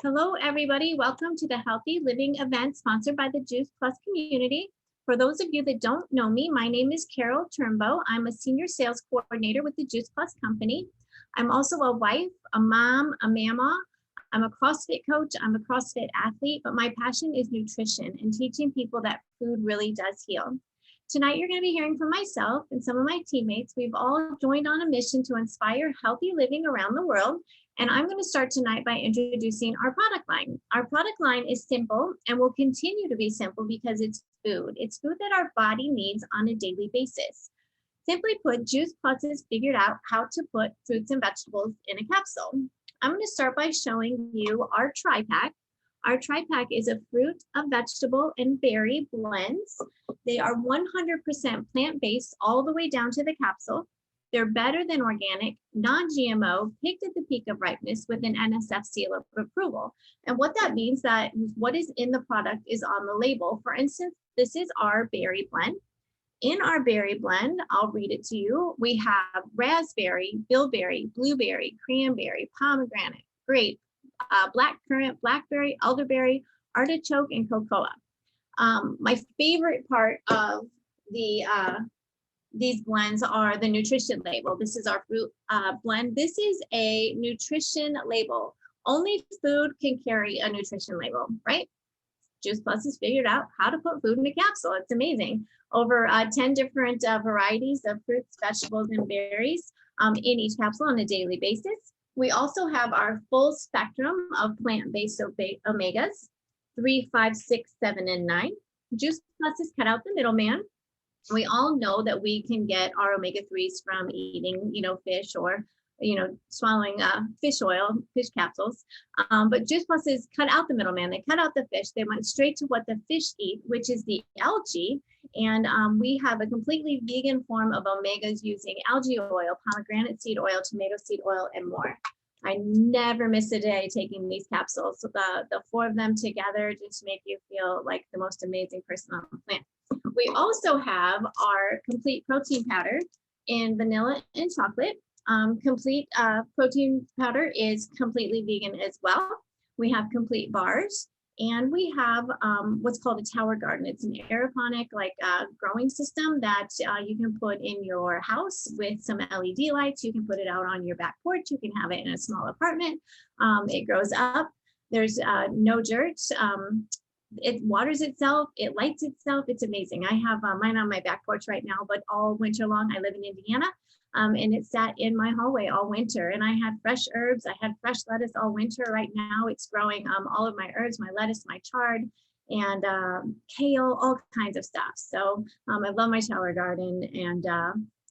Hello, everybody. Welcome to the Healthy Living event sponsored by the Juice Plus community. For those of you that don't know me, my name is Carol Turnbow. I'm a senior sales coordinator with the Juice Plus company. I'm also a wife, a mom, a mama. I'm a CrossFit coach. I'm a CrossFit athlete, but my passion is nutrition and teaching people that food really does heal. Tonight, you're going to be hearing from myself and some of my teammates. We've all joined on a mission to inspire healthy living around the world. And I'm going to start tonight by introducing our product line. Our product line is simple and will continue to be simple because it's food. It's food that our body needs on a daily basis. Simply put, Juice Plus has figured out how to put fruits and vegetables in a capsule. I'm going to start by showing you our tri-pack. Our tri-pack is a fruit, a vegetable, and berry blends. They are 100% plant-based all the way down to the capsule. They're better than organic, non-GMO, picked at the peak of ripeness with an NSF seal of approval. And what that means that what is in the product is on the label. For instance, this is our berry blend. In our berry blend, I'll read it to you. We have raspberry, bilberry, blueberry, cranberry, pomegranate, grape, blackcurrant, blackberry, elderberry, artichoke, and cocoa. My favorite part of these blends are the nutrition label. This is our fruit blend. This is a nutrition label. Only food can carry a nutrition label, right? Juice Plus has figured out how to put food in a capsule. It's amazing. Over 10 different varieties of fruits, vegetables, and berries in each capsule on a daily basis. We also have our full spectrum of plant-based omegas, 3, 5, 6, 7, and 9. Juice Plus has cut out the middleman. We all know that we can get our omega-3s from eating, fish or, swallowing fish oil, fish capsules. But Juice Plus has cut out the middleman. They cut out the fish. They went straight to what the fish eat, which is the algae. And we have a completely vegan form of omegas using algae oil, pomegranate seed oil, tomato seed oil, and more. I never miss a day taking these capsules. So the 4 of them together just make you feel like the most amazing person on the planet. We also have our complete protein powder in vanilla and chocolate. Complete protein powder is completely vegan as well. We have complete bars, and we have what's called a tower garden. It's an aeroponic growing system that you can put in your house with some LED lights. You can put it out on your back porch. You can have it in a small apartment. It grows up. There's no dirt. It waters itself, it lights itself. It's amazing. I have mine on my back porch right now, but all winter long, I live in Indiana, and it sat in my hallway all winter. And I had fresh herbs. I had fresh lettuce all winter. Right now, it's growing all of my herbs, my lettuce, my chard, and kale, all kinds of stuff. So I love my tower garden. And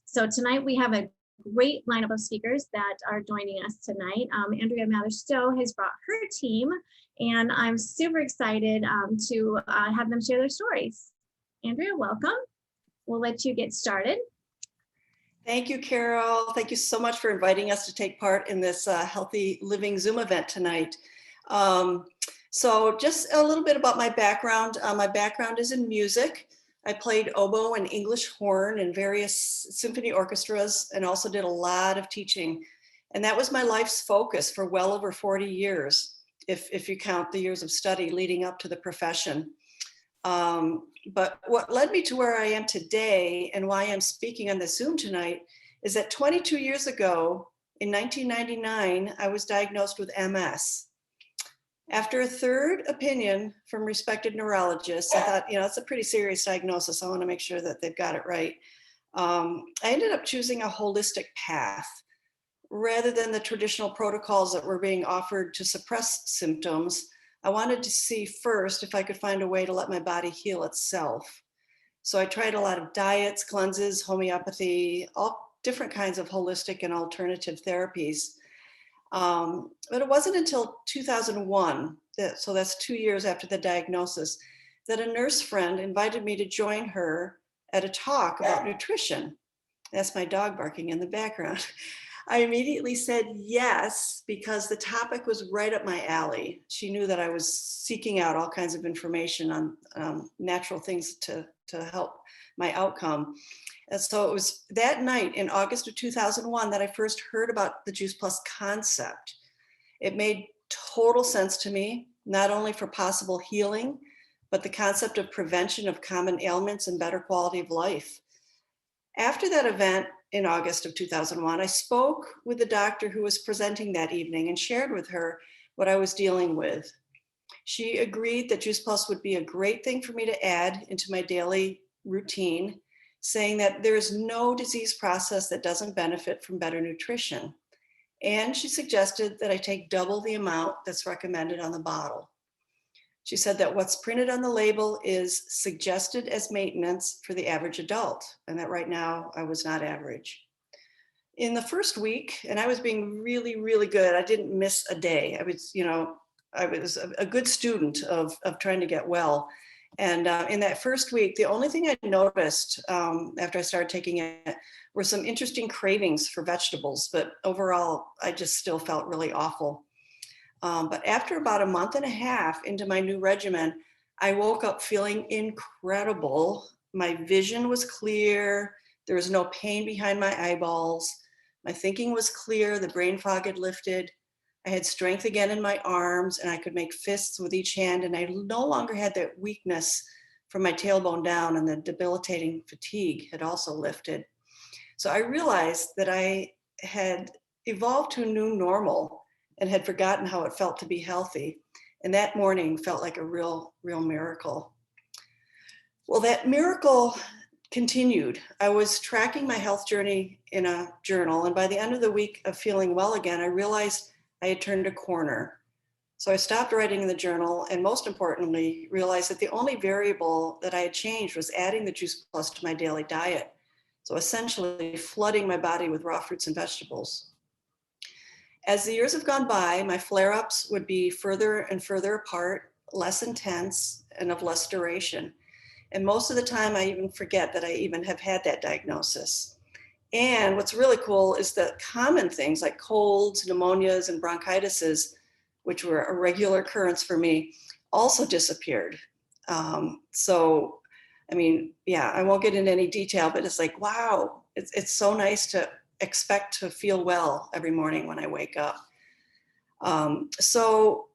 so tonight we have a great lineup of speakers that are joining us tonight. Andrea Stow has brought her team, and I'm super excited to have them share their stories. Andrea, welcome. We'll let you get started. Thank you, Carol. Thank you so much for inviting us to take part in this Healthy Living Zoom event tonight. So just a little bit about my background. My background is in music. I played oboe and English horn in various symphony orchestras and also did a lot of teaching. And that was my life's focus for well over 40 years, if you count the years of study leading up to the profession. But what led me to where I am today and why I'm speaking on the Zoom tonight is that 22 years ago, in 1999, I was diagnosed with MS. After a third opinion from respected neurologists, I thought, it's a pretty serious diagnosis. I want to make sure that they've got it right. I ended up choosing a holistic path rather than the traditional protocols that were being offered to suppress symptoms. I wanted to see first if I could find a way to let my body heal itself. So I tried a lot of diets, cleanses, homeopathy, all different kinds of holistic and alternative therapies. But it wasn't until 2001, so that's 2 years after the diagnosis, that a nurse friend invited me to join her at a talk about nutrition. That's my dog barking in the background. I immediately said yes, because the topic was right up my alley. She knew that I was seeking out all kinds of information on natural things to help my outcome. And so it was that night in August of 2001 that I first heard about the Juice Plus concept. It made total sense to me, not only for possible healing, but the concept of prevention of common ailments and better quality of life. After that event in August of 2001, I spoke with the doctor who was presenting that evening and shared with her what I was dealing with. She agreed that Juice Plus would be a great thing for me to add into my daily routine, saying that there is no disease process that doesn't benefit from better nutrition. And she suggested that I take double the amount that's recommended on the bottle. She said that what's printed on the label is suggested as maintenance for the average adult, and that right now I was not average. In the first week, and I was being really, really good. I didn't miss a day. I was a good student of trying to get well. And in that first week, the only thing I noticed after I started taking it were some interesting cravings for vegetables, but overall, I just still felt really awful. But after about a month and a half into my new regimen, I woke up feeling incredible. My vision was clear. There was no pain behind my eyeballs. My thinking was clear. The brain fog had lifted. I had strength again in my arms, and I could make fists with each hand. And I no longer had that weakness from my tailbone down, and the debilitating fatigue had also lifted. So I realized that I had evolved to a new normal and had forgotten how it felt to be healthy. And that morning felt like a real miracle. Well, that miracle continued. I was tracking my health journey in a journal, and by the end of the week of feeling well again, I realized I had turned a corner. So I stopped writing in the journal, and most importantly, realized that the only variable that I had changed was adding the Juice Plus to my daily diet. So essentially flooding my body with raw fruits and vegetables. As the years have gone by, my flare-ups would be further and further apart, less intense, and of less duration. And most of the time, I even forget that I even have had that diagnosis. And what's really cool is that common things like colds, pneumonias, and bronchitises, which were a regular occurrence for me, also disappeared. I won't get into any detail, but it's like, wow, it's so nice to expect to feel well every morning when I wake up. So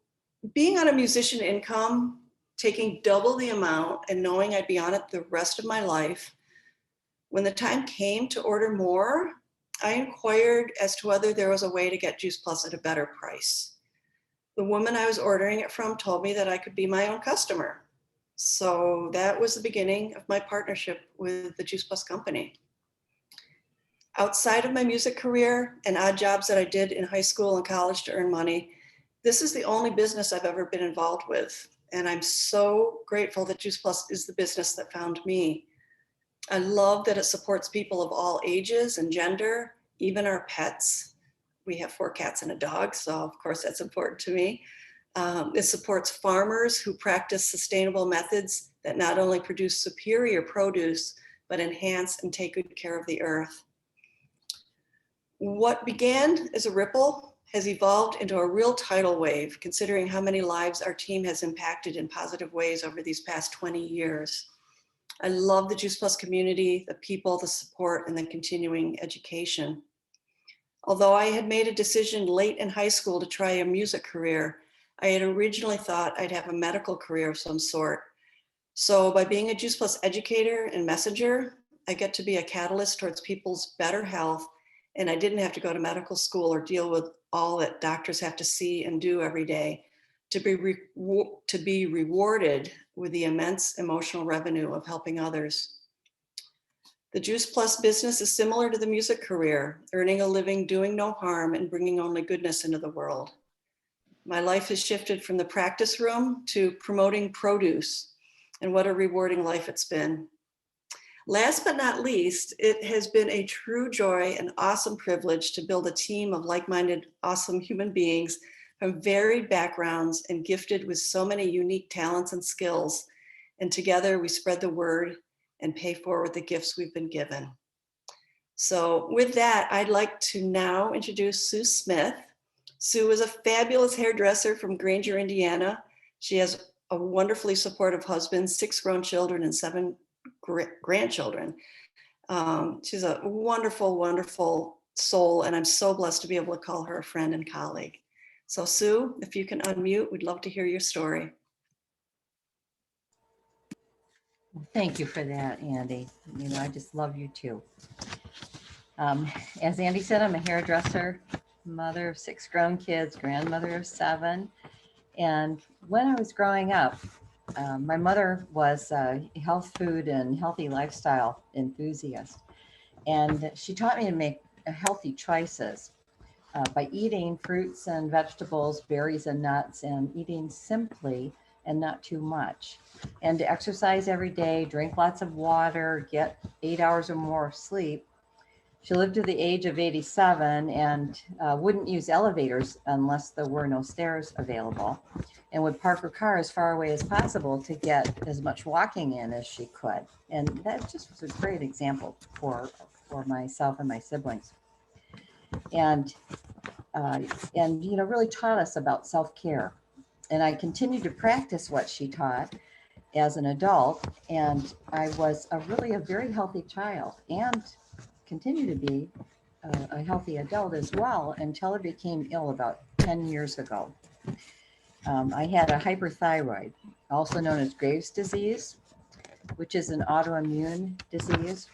being on a musician income, taking double the amount and knowing I'd be on it the rest of my life, when the time came to order more, I inquired as to whether there was a way to get Juice Plus at a better price. The woman I was ordering it from told me that I could be my own customer. So that was the beginning of my partnership with the Juice Plus company. Outside of my music career and odd jobs that I did in high school and college to earn money, this is the only business I've ever been involved with. And I'm so grateful that Juice Plus is the business that found me. I love that it supports people of all ages and gender, even our pets. We have 4 cats and a dog, so of course that's important to me. It supports farmers who practice sustainable methods that not only produce superior produce, but enhance and take good care of the earth. What began as a ripple has evolved into a real tidal wave, considering how many lives our team has impacted in positive ways over these past 20 years. I love the Juice Plus community, the people, the support, and the continuing education. Although I had made a decision late in high school to try a music career, I had originally thought I'd have a medical career of some sort. So by being a Juice Plus educator and messenger, I get to be a catalyst towards people's better health, and I didn't have to go to medical school or deal with all that doctors have to see and do every day to be rewarded with the immense emotional revenue of helping others. The Juice Plus business is similar to the music career, earning a living, doing no harm, and bringing only goodness into the world. My life has shifted from the practice room to promoting produce, and what a rewarding life it's been. Last but not least, it has been a true joy and awesome privilege to build a team of like-minded, awesome human beings from varied backgrounds and gifted with so many unique talents and skills. And together we spread the word and pay forward the gifts we've been given. So with that, I'd like to now introduce Sue Smith. Sue is a fabulous hairdresser from Granger, Indiana. She has a wonderfully supportive husband, 6 grown children, and 7 grandchildren. She's a wonderful, wonderful soul, and I'm so blessed to be able to call her a friend and colleague. So Sue, if you can unmute, we'd love to hear your story. Thank you for that, Andy. You know, I just love you too. As Andy said, I'm a hairdresser, mother of 6 grown kids, grandmother of 7. And when I was growing up, my mother was a health food and healthy lifestyle enthusiast. And she taught me to make healthy choices by eating fruits and vegetables, berries and nuts, and eating simply and not too much. And to exercise every day, drink lots of water, get 8 hours or more of sleep. She lived to the age of 87 and wouldn't use elevators unless there were no stairs available, and would park her car as far away as possible to get as much walking in as she could. And that just was a great example for myself and my siblings. And you know, really taught us about self-care. And I continued to practice what she taught as an adult, and I was really a very healthy child and continue to be a healthy adult as well until I became ill about 10 years ago. I had a hyperthyroid, also known as Graves' disease, which is an autoimmune disease.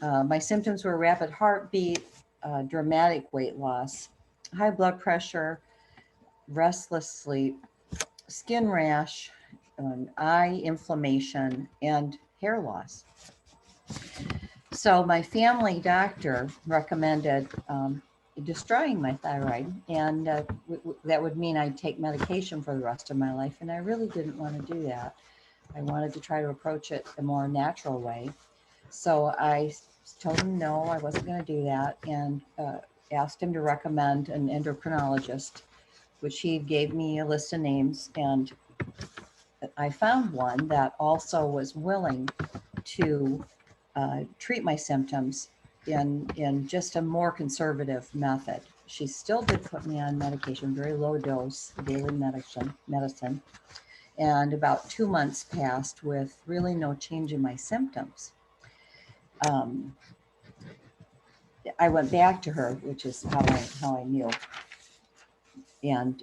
My symptoms were rapid heartbeat, dramatic weight loss, high blood pressure, restless sleep, skin rash, eye inflammation, and hair loss. So my family doctor recommended destroying my thyroid, and that would mean I'd take medication for the rest of my life, and I really didn't want to do that. I wanted to try to approach it a more natural way. So I told him no, I wasn't going to do that, and asked him to recommend an endocrinologist, which he gave me a list of names, and I found one that also was willing to treat my symptoms in just a more conservative method. She still did put me on medication, very low dose daily medicine. And about 2 months passed with really no change in my symptoms. I went back to her, which is how I knew. And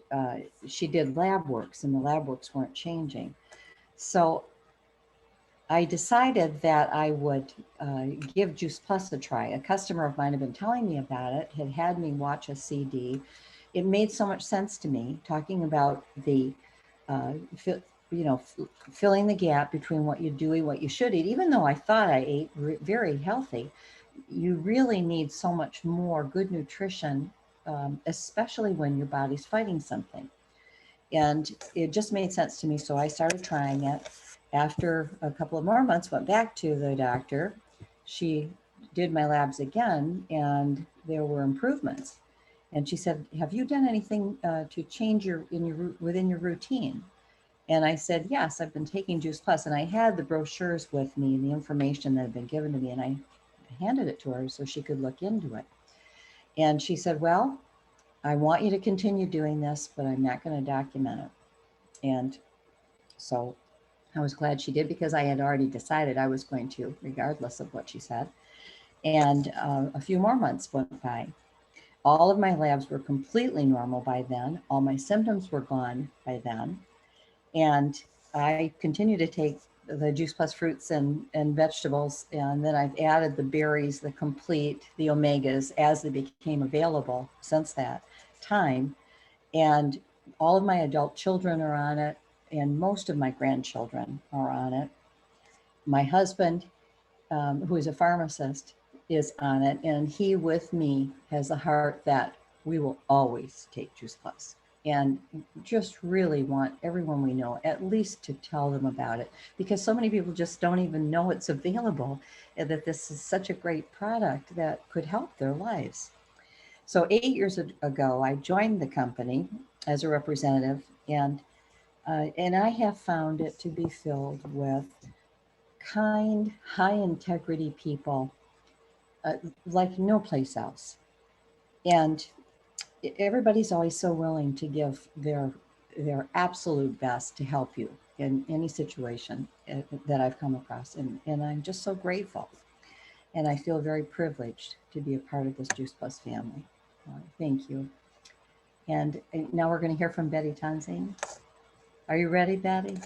she did lab works, and the lab works weren't changing. So I decided that I would give Juice Plus a try. A customer of mine had been telling me about it, had me watch a CD. It made so much sense to me, talking about the, filling the gap between what you do and what you should eat. Even though I thought I ate very healthy, you really need so much more good nutrition, especially when your body's fighting something. And it just made sense to me, so I started trying it. After a couple of more months, went back to the doctor. She did my labs again, and there were improvements. And she said, "Have you done anything to change within your routine?" And I said, "Yes, I've been taking Juice Plus." And I had the brochures with me, the information that had been given to me, and I handed it to her so she could look into it. And she said, "Well, I want you to continue doing this, but I'm not going to document it." And so I was glad she did, because I had already decided I was going to, regardless of what she said. And a few more months went by. All of my labs were completely normal by then. All my symptoms were gone by then. And I continued to take the Juice Plus fruits and vegetables. And then I've added the berries, the complete, the omegas as they became available since that time. And all of my adult children are on it, and most of my grandchildren are on it. My husband, who is a pharmacist, is on it, and he with me has a heart that we will always take Juice Plus, and just really want everyone we know at least to tell them about it, because so many people just don't even know it's available, and that this is such a great product that could help their lives. So 8 years ago, I joined the company as a representative, and I have found it to be filled with kind, high integrity people like no place else. And everybody's always so willing to give their absolute best to help you in any situation that I've come across. And I'm just so grateful. And I feel very privileged to be a part of this Juice Plus family. Thank you. And now we're going to hear from Betty Tanzine. Are you ready, Betty?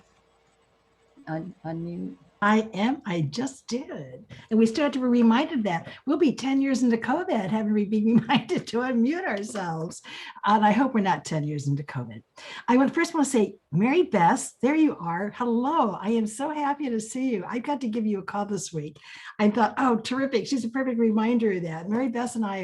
Unmute. I am. I just did. And we still have to be reminded that we'll be 10 years into COVID, having to be reminded to unmute ourselves. And I hope we're not 10 years into COVID. I first want to say, Mary Beth, there you are. Hello. I am so happy to see you. I got to give you a call this week. I thought, oh, terrific. She's a perfect reminder of that. Mary Beth and I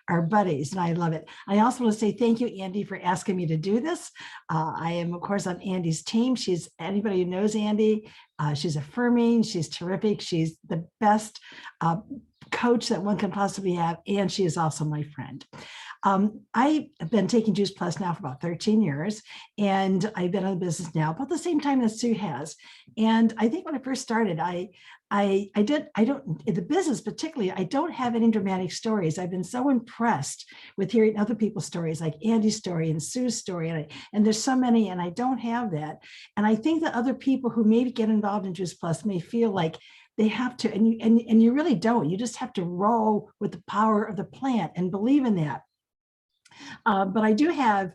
are buddies, and I love it. I also want to say thank you, Andy, for asking me to do this. I am, of course, on Andy's team. She's anybody who knows Andy. She's affirming, she's terrific, she's the best coach that one can possibly have, and she is also my friend. I have been taking Juice Plus now for about 13 years, and I've been in the business now about the same time that Sue has. And I think when I first started, in the business particularly, I don't have any dramatic stories. I've been so impressed with hearing other people's stories, like Andy's story and Sue's story, and there's so many, and I don't have that. And I think that other people who maybe get involved in Juice Plus may feel like they have to, and you really don't. You just have to roll with the power of the plant and believe in that. But I do have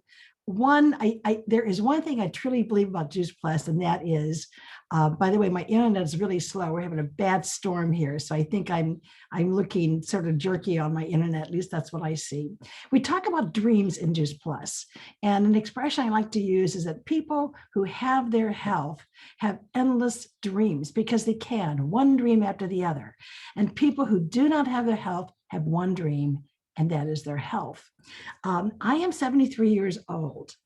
there is one thing I truly believe about Juice Plus, and that is, by the way, my internet is really slow. We're having a bad storm here, so I think I'm looking sort of jerky on my internet. At least that's what I see. We talk about dreams in Juice Plus, and an expression I like to use is that people who have their health have endless dreams because they can, one dream after the other, and people who do not have their health have one dream, and that is their health. I am 73 years old,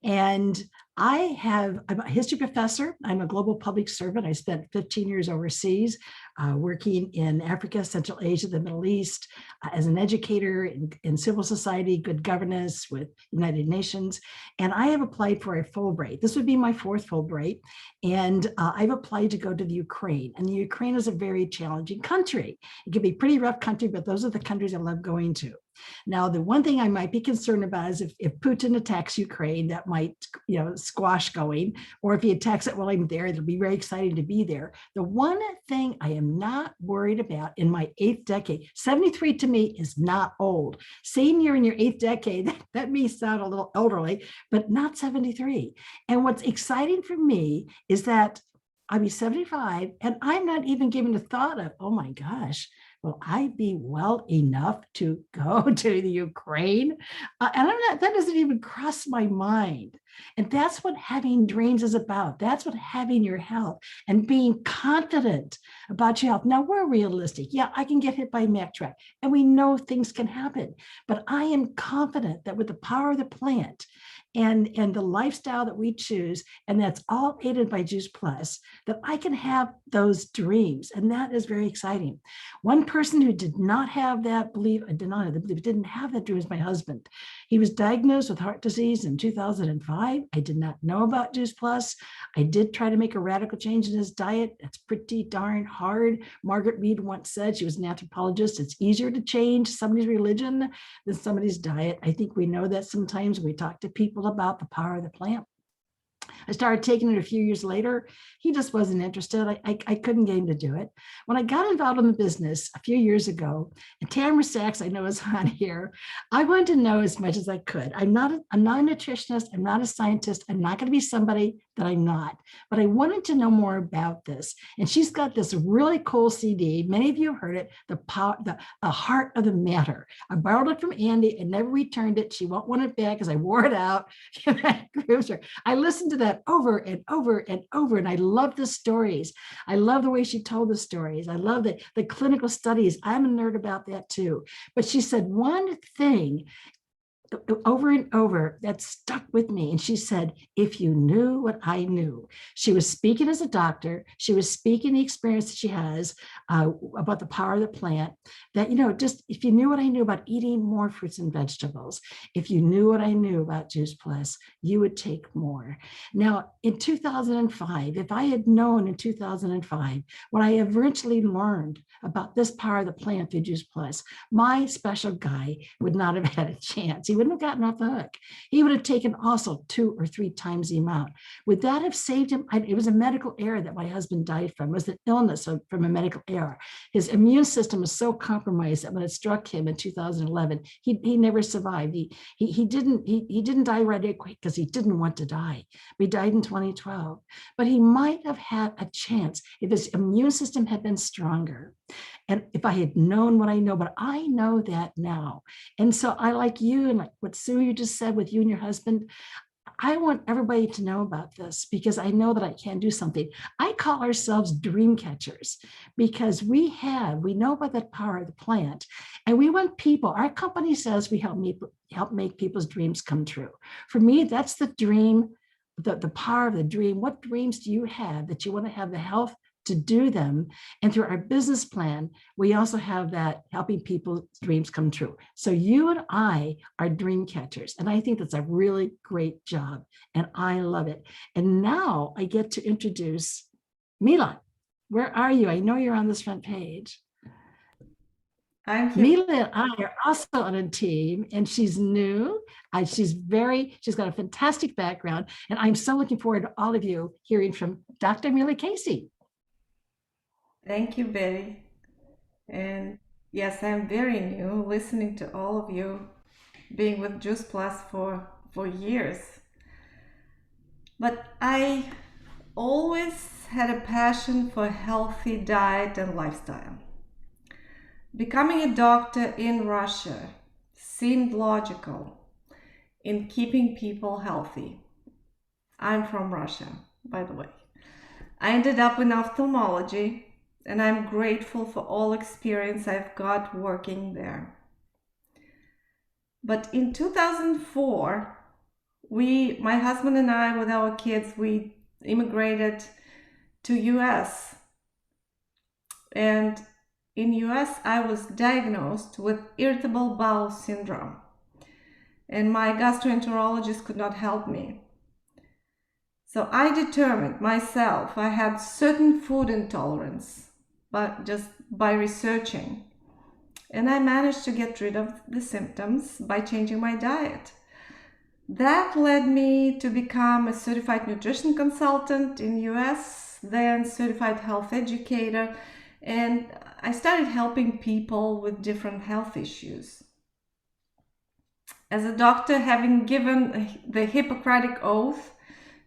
and I'm a history professor. I'm a global public servant. I spent 15 years overseas, working in Africa, Central Asia, the Middle East, as an educator in civil society, good governance with United Nations. And I have applied for a Fulbright. This would be my fourth Fulbright. And I've applied to go to the Ukraine. And the Ukraine is a very challenging country. It can be a pretty rough country, but those are the countries I love going to. Now, the one thing I might be concerned about is if Putin attacks Ukraine, that might, squash going, or if he attacks it while I'm there, it'll be very exciting to be there. The one thing I am not worried about in my 8th decade, 73 to me is not old. Saying you're in your 8th decade, that may sound a little elderly, but not 73. And what's exciting for me is that I'll be 75 and I'm not even giving the thought of, oh my gosh, will I be well enough to go to the Ukraine? And that doesn't even cross my mind. And that's what having dreams is about. That's what having your health and being confident about your health. Now, we're realistic. Yeah, I can get hit by a Mack truck, and we know things can happen. But I am confident that with the power of the plant and the lifestyle that we choose, and that's all aided by Juice Plus, that I can have those dreams. And that is very exciting. One person who did not have that belief, didn't have that dream is my husband. He was diagnosed with heart disease in 2005. I did not know about Juice Plus. I did try to make a radical change in his diet. It's pretty darn hard. Margaret Mead once said, she was an anthropologist, it's easier to change somebody's religion than somebody's diet. I think we know that sometimes when we talk to people about the power of the plant. I started taking it a few years later. He just wasn't interested. I couldn't get him to do it. When I got involved in the business a few years ago, and Tamara Sachs, I know is on here, I wanted to know as much as I could. I'm not a nutritionist. I'm not a scientist. I'm not going to be somebody that I'm not. But I wanted to know more about this. And she's got this really cool CD. Many of you have heard it, the Heart of the Matter. I borrowed it from Andy and never returned it. She won't want it back because I wore it out. I listened to that over and over and over. And I love the stories. I love the way she told the stories. I love the clinical studies. I'm a nerd about that too. But she said one thing over and over that stuck with me. And she said, if you knew what I knew. She was speaking as a doctor. She was speaking the experience that she has about the power of the plant, that, just if you knew what I knew about eating more fruits and vegetables, if you knew what I knew about Juice Plus, you would take more. Now, in 2005, if I had known in 2005 what I eventually learned about this power of the plant through Juice Plus, my special guy would not have had a chance. He wouldn't have gotten off the hook. He would have taken also 2 or 3 times the amount. Would that have saved him? It was a medical error that my husband died from. It was an illness from a medical error. His immune system was so compromised that when it struck him in 2011, he never survived. He didn't die right away because he didn't want to die. He died in 2012. But he might have had a chance if his immune system had been stronger. And if I had known what I know, but I know that now. And so I, like you, and like what Sue, you just said with you and your husband, I want everybody to know about this because I know that I can do something. I call ourselves dream catchers because we know about the power of the plant, and we want people. Our company says we help make people's dreams come true. For me, that's the dream, the power of the dream. What dreams do you have that you want to have the health to do them? And through our business plan, we also have that helping people's dreams come true. So you and I are dream catchers. And I think that's a really great job. And I love it. And now I get to introduce Mila. Where are you? I know you're on this front page. I'm here. Mila and I are also on a team, and she's new. She's got a fantastic background. And I'm so looking forward to all of you hearing from Dr. Mila Casey. Thank you, Betty. And yes, I'm very new, listening to all of you, being with Juice Plus for years. But I always had a passion for healthy diet and lifestyle. Becoming a doctor in Russia seemed logical in keeping people healthy. I'm from Russia, by the way. I ended up in ophthalmology, and I'm grateful for all experience I've got working there. But in 2004, my husband and I, with our kids, we immigrated to US. And in US, I was diagnosed with irritable bowel syndrome. And my gastroenterologist could not help me. So I determined myself I had certain food intolerance, but just by researching. And I managed to get rid of the symptoms by changing my diet. That led me to become a certified nutrition consultant in US, then certified health educator, and I started helping people with different health issues. As a doctor, having given the Hippocratic Oath,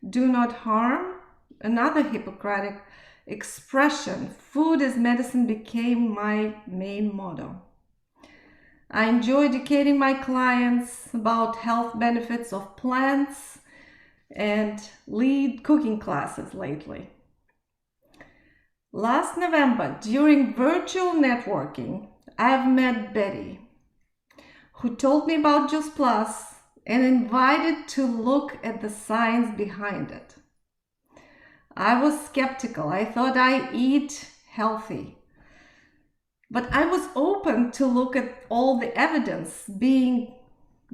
do not harm, another Hippocratic expression, food as medicine, became my main motto. I enjoy educating my clients about health benefits of plants and lead cooking classes lately. Last November, during virtual networking, I've met Betty, who told me about Juice Plus and invited to look at the science behind it. I was skeptical. I thought I eat healthy. But I was open to look at all the evidence, being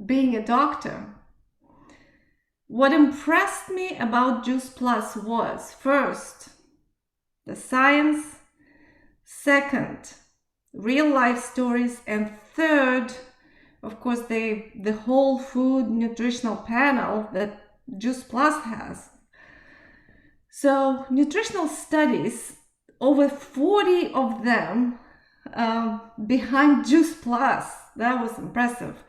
a doctor. What impressed me about Juice Plus was, first, the science, second, real life stories, and third, of course, the whole food nutritional panel that Juice Plus has. So nutritional studies, over 40 of them behind Juice Plus. That was impressive.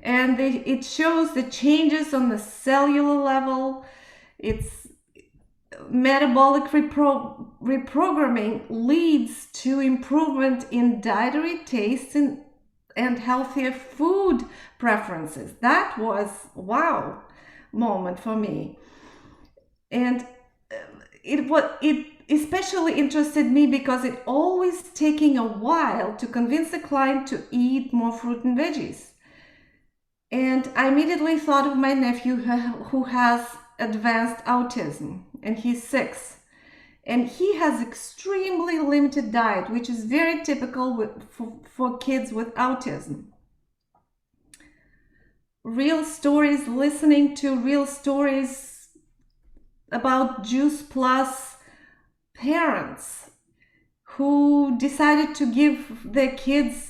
And it shows the changes on the cellular level. It's metabolic reprogramming leads to improvement in dietary tastes and healthier food preferences. That was wow moment for me. And it especially interested me because it always taking a while to convince the client to eat more fruit and veggies. And I immediately thought of my nephew who has advanced autism, and he's 6. And he has extremely limited diet, which is very typical for kids with autism. Real stories, listening to real stories about Juice Plus parents who decided to give their kids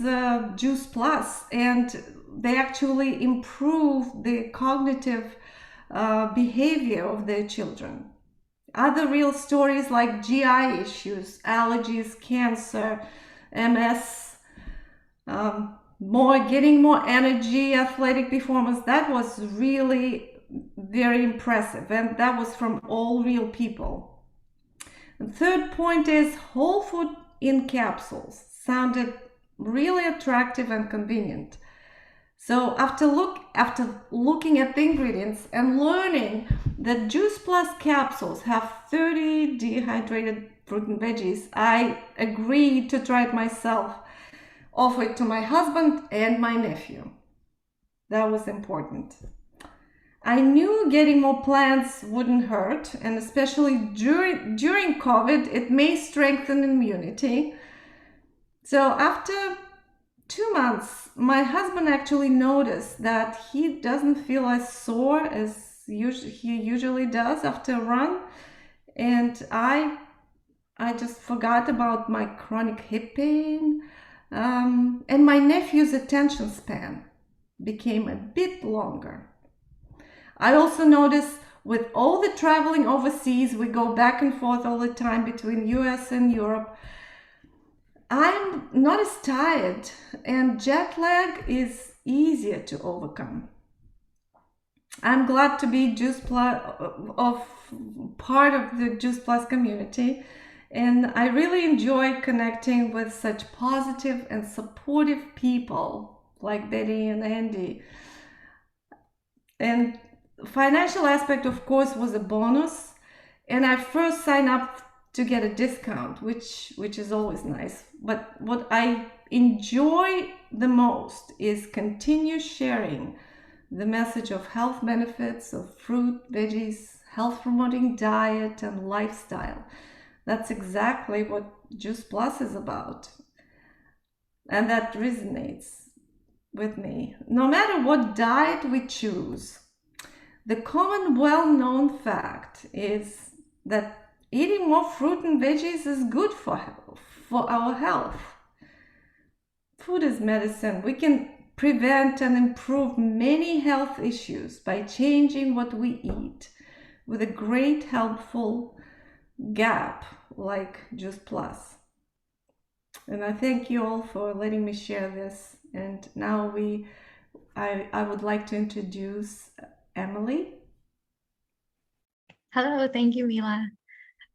Juice Plus and they actually improve the cognitive behavior of their children. Other real stories like GI issues, allergies, cancer, MS, getting more energy, athletic performance, that was really very impressive, and that was from all real people. The third point is whole food in capsules sounded really attractive and convenient. So after looking at the ingredients and learning that Juice Plus capsules have 30 dehydrated fruit and veggies, I agreed to try it myself, offer it to my husband and my nephew. That was important. I knew getting more plants wouldn't hurt, and especially during COVID, it may strengthen immunity. So after 2 months, my husband actually noticed that he doesn't feel as sore as he usually does after a run. And I just forgot about my chronic hip pain. And my nephew's attention span became a bit longer. I also noticed with all the traveling overseas, we go back and forth all the time between US and Europe, I'm not as tired, and jet lag is easier to overcome. I'm glad to be part of the Juice Plus community, and I really enjoy connecting with such positive and supportive people like Betty and Andy. And financial aspect, of course, was a bonus, and I first signed up to get a discount, which is always nice. But what I enjoy the most is continue sharing the message of health benefits of fruit, veggies, health promoting diet and lifestyle. That's exactly what Juice Plus is about. And that resonates with me. No matter what diet we choose, the common well-known fact is that eating more fruit and veggies is good for our health. Food is medicine. We can prevent and improve many health issues by changing what we eat with a great helpful gap like Juice Plus. And I thank you all for letting me share this. And now I would like to introduce Emily. Hello, thank you, Mila.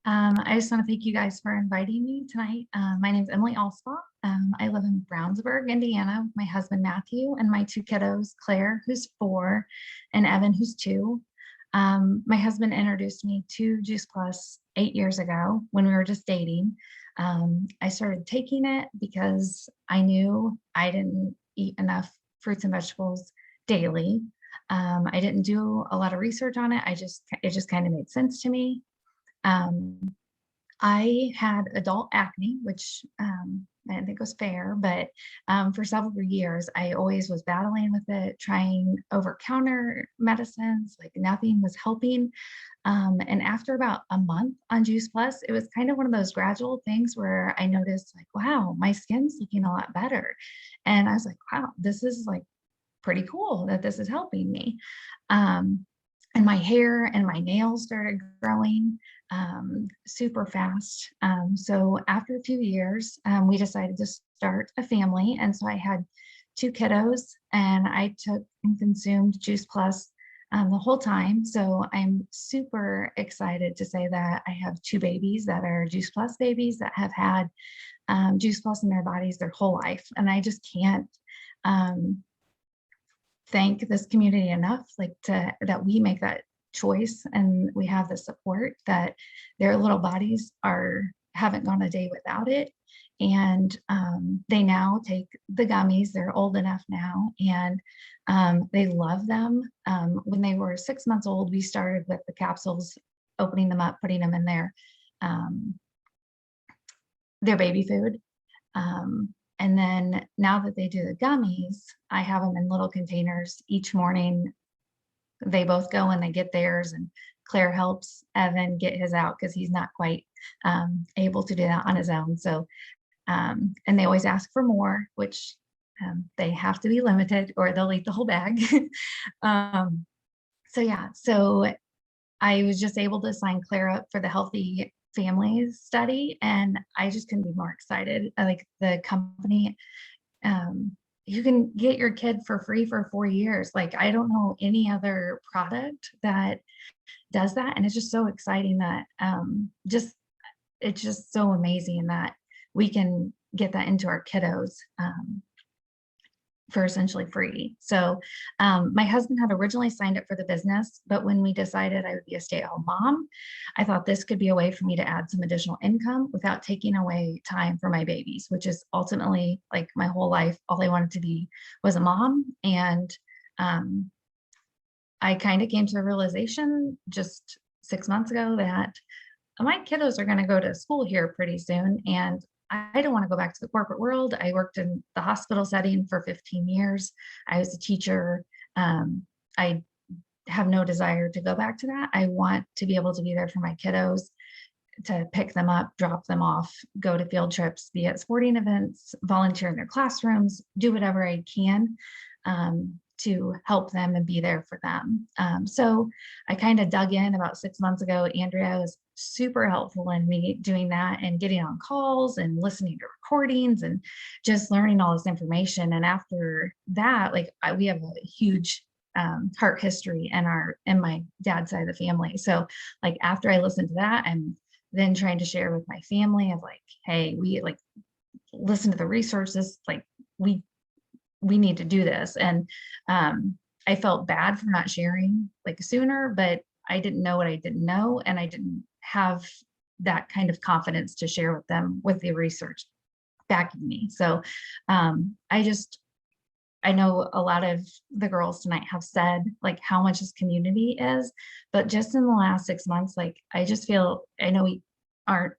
I just want to thank you guys for inviting me tonight. My name is Emily Alspaugh. I live in Brownsburg, Indiana, with my husband Matthew and my 2 kiddos, Claire, who's 4, and Evan, who's 2. My husband introduced me to Juice Plus 8 years ago when we were just dating. I started taking it because I knew I didn't eat enough fruits and vegetables daily. I didn't do a lot of research on it. It just kind of made sense to me. I had adult acne, which I didn't think was fair, but for several years, I always was battling with it, trying over-counter medicines, like nothing was helping. And after about a month on Juice Plus, it was kind of one of those gradual things where I noticed like, wow, my skin's looking a lot better. And I was like, wow, this is like pretty cool that this is helping me. And my hair and my nails started growing super fast. So after a few years, we decided to start a family. And so I had 2 kiddos, and I took and consumed Juice Plus the whole time. So I'm super excited to say that I have 2 babies that are Juice Plus babies that have had Juice Plus in their bodies their whole life. And I just can't thank this community enough, like that we make that choice and we have the support that their little bodies haven't gone a day without it. And they now take the gummies. They're old enough now, and they love them. When they were 6 months old, we started with the capsules, opening them up, putting them in their baby food. And then now that they do the gummies, I have them in little containers each morning. They both go and they get theirs, and Claire helps Evan get his out because he's not quite able to do that on his own. So, and they always ask for more, which they have to be limited or they'll eat the whole bag. So yeah, so I was just able to sign Claire up for the Healthy Families study, and I just couldn't be more excited. I like the company. You can get your kid for free for 4 years. Like, I don't know any other product that does that. And it's just so exciting that it's just so amazing that we can get that into our kiddos for essentially free. So my husband had originally signed up for the business, but when we decided I would be a stay-at-home mom, I thought this could be a way for me to add some additional income without taking away time for my babies, which is ultimately like my whole life. All I wanted to be was a mom. And I kind of came to a realization just 6 months ago that my kiddos are going to go to school here pretty soon. And I don't want to go back to the corporate world. I worked in the hospital setting for 15 years. I was a teacher. I have no desire to go back to that. I want to be able to be there for my kiddos, to pick them up, drop them off, go to field trips, be at sporting events, volunteer in their classrooms, do whatever I can to help them and be there for them. So I kind of dug in about 6 months ago. Andrea was super helpful in me doing that and getting on calls and listening to recordings and just learning all this information. And after that, like we have a huge heart history in my dad's side of the family. So like after I listened to that, I'm then trying to share with my family of like, hey, we like listen to the resources, like we need to do this. And I felt bad for not sharing like sooner, but I didn't know what I didn't know. And I didn't have that kind of confidence to share with them with the research backing me. So I know a lot of the girls tonight have said like how much this community is, but just in the last 6 months, like I just feel, I know we aren't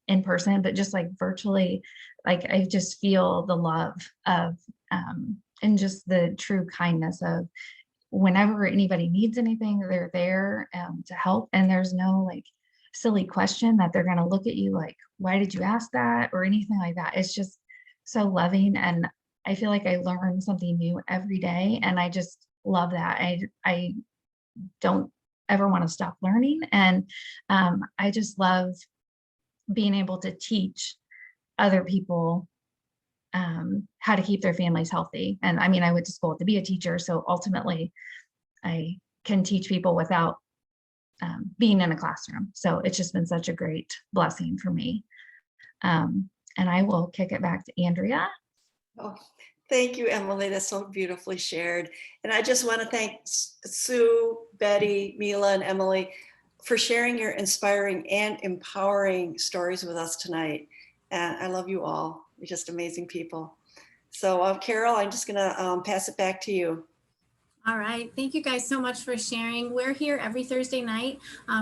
in person, but just like virtually, like I just feel the love of and just the true kindness of whenever anybody needs anything, they're there to help. And there's no like silly question that they're going to look at you like, why did you ask that or anything like that. It's just so loving. And I feel like I learn something new every day. And I just love that. I don't ever want to stop learning. And I just love being able to teach other people how to keep their families healthy. And I mean, I went to school to be a teacher. So ultimately I can teach people without being in a classroom. So it's just been such a great blessing for me. And I will kick it back to Andrea. Oh, thank you, Emily. That's so beautifully shared. And I just want to thank Sue, Betty, Mila, and Emily for sharing your inspiring and empowering stories with us tonight. And I love you all. You're just amazing people. So Carol, I'm just gonna pass it back to you. All right. Thank you guys so much for sharing. We're here every Thursday night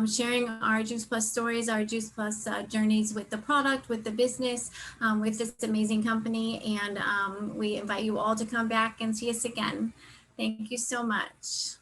sharing our Juice Plus stories, our Juice Plus journeys with the product, with the business, with this amazing company. And we invite you all to come back and see us again. Thank you so much.